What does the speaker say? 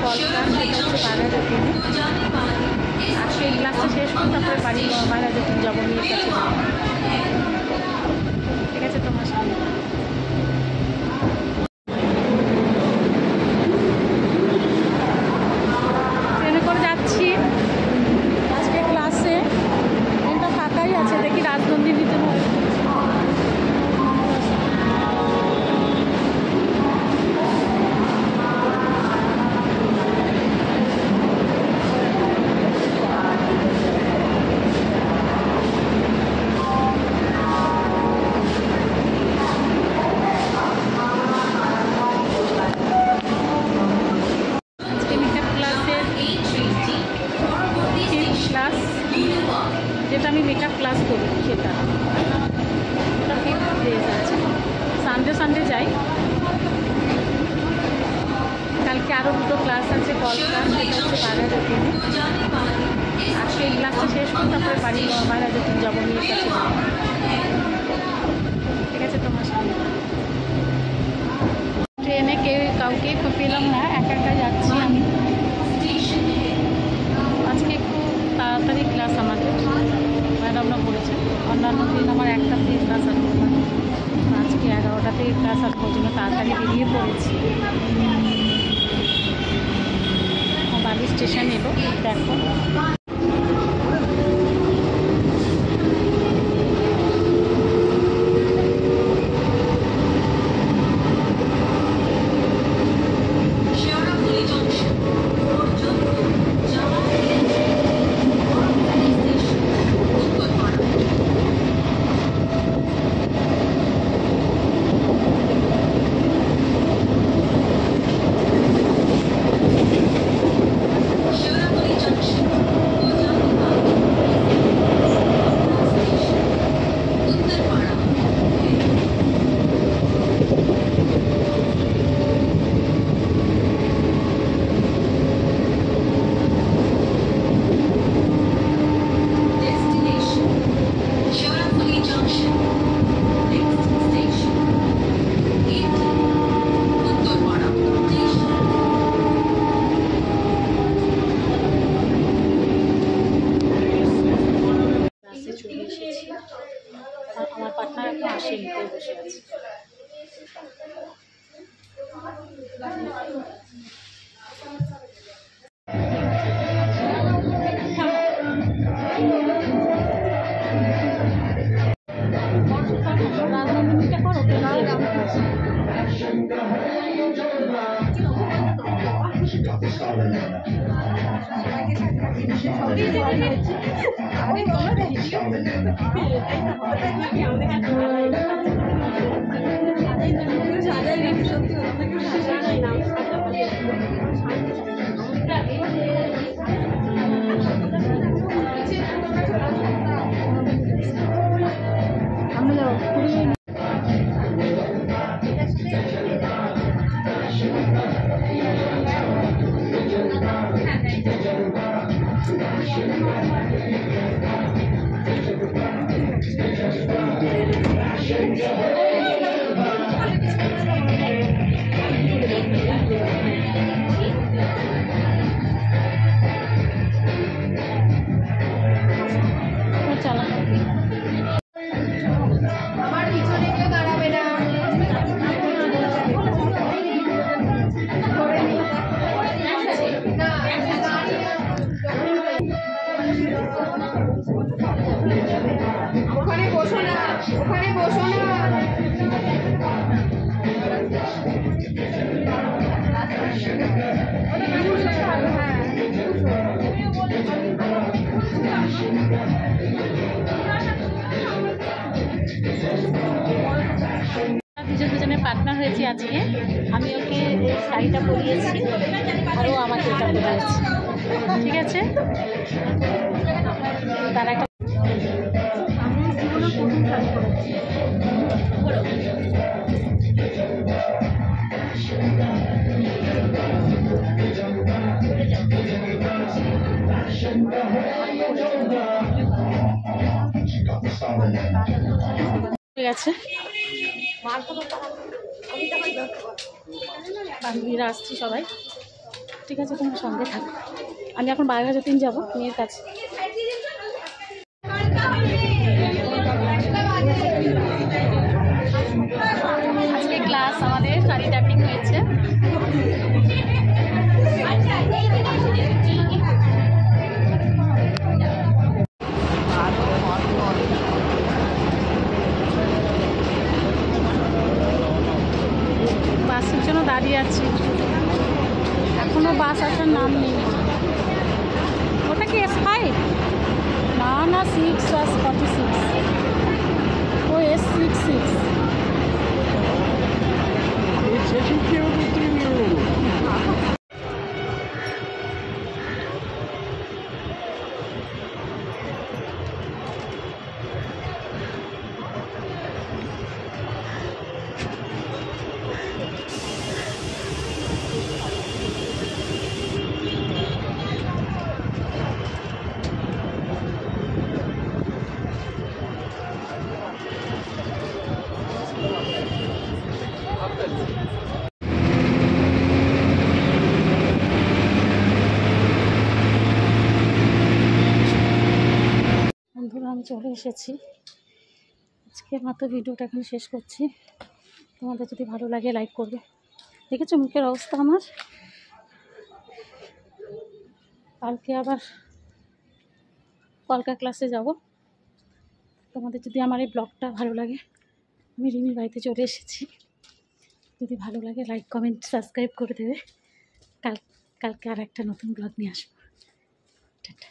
কলকাতা, সেটা হচ্ছে 12,000 আজকে এই ক্লাসটা শেষ করুন, তারপরে বাড়ি 12,000 যাবো মেয়ের কাছে যাবো। ঠিক আছে তোমার সামনে ট্রেনে করে যাচ্ছি আজকে ক্লাসে। ট্রেনটা ফাঁকাই আছে, দেখি রাজনন্দিনীতে যেটা আমি মেকআপ ক্লাস করি সেটা ফিফথ ডেজ আছে। সানডে যাই। কালকে আরও দুটো ক্লাস আছে কলকাতা, সেটা হচ্ছে 12,000। আজকে এই ক্লাসটা শেষ করুন, তারপরে বাড়ি 12,000 যাবো মেয়ের কাছে যাবো। ঠিক আছে তোমার সামনে ট্রেনে কাউকে পেলাম না, একা যাচ্ছি আমি। আজকে একটু তাড়াতাড়ি ক্লাস আমাদের ম্যাডামরা বলেছে, অন্যান্য দিন আমার 1টা থেকে ক্লাস আসবো না, আজকে 11টা থেকে ক্লাস আসবো, জন্য তাড়াতাড়ি বেরিয়ে পড়েছি। বাড়ি স্টেশন এলো, দেখো আমার পার্টনার এখন আসেনি, বসে আছে। রাজনন্দিনীটা করো ওখানে বসো না, ওখানে বসো না। দুজনে পার্টনার হয়েছি আজকে। আমি ওকে শাড়িটা পরিয়েছি আর ও আমাকে এটা পরিয়েছে। ঠিক আছে, তার একটা প্রথম শাড়ি করেছি। ঠিক আছে, বান্ধবীরা আসছি সবাই। ঠিক আছে, তোমার সঙ্গে থাকো। আমি এখন বাগেরহাট 3 যাবো মেয়ের কাছে। আজকে ক্লাস আমাদের শাড়ি ট্যাপিং হয়েছে। বাসের জন্য দাঁড়িয়ে আছি, এখনো বাস আসার নাম নেই। ওটা কি S5? না না, 6/46, ও S66। বন্ধুরা, আমি চলে এসেছি। আজকের মতো ভিডিওটা এখানে শেষ করছি। তোমাদের যদি ভালো লাগে লাইক করবে। দেখেছো মুখের অবস্থা আমার। কালকে আবার কলকা ক্লাসে যাব। তোমাদের যদি আমার এই ব্লগটা ভালো লাগে, আমি রিমির বাড়িতে চলে এসেছি। যদি ভালো লাগে লাইক কমেন্ট সাবস্ক্রাইব করে দেবে। কালকে আর একটা নতুন ব্লগ নিয়ে আসবো। টাটা।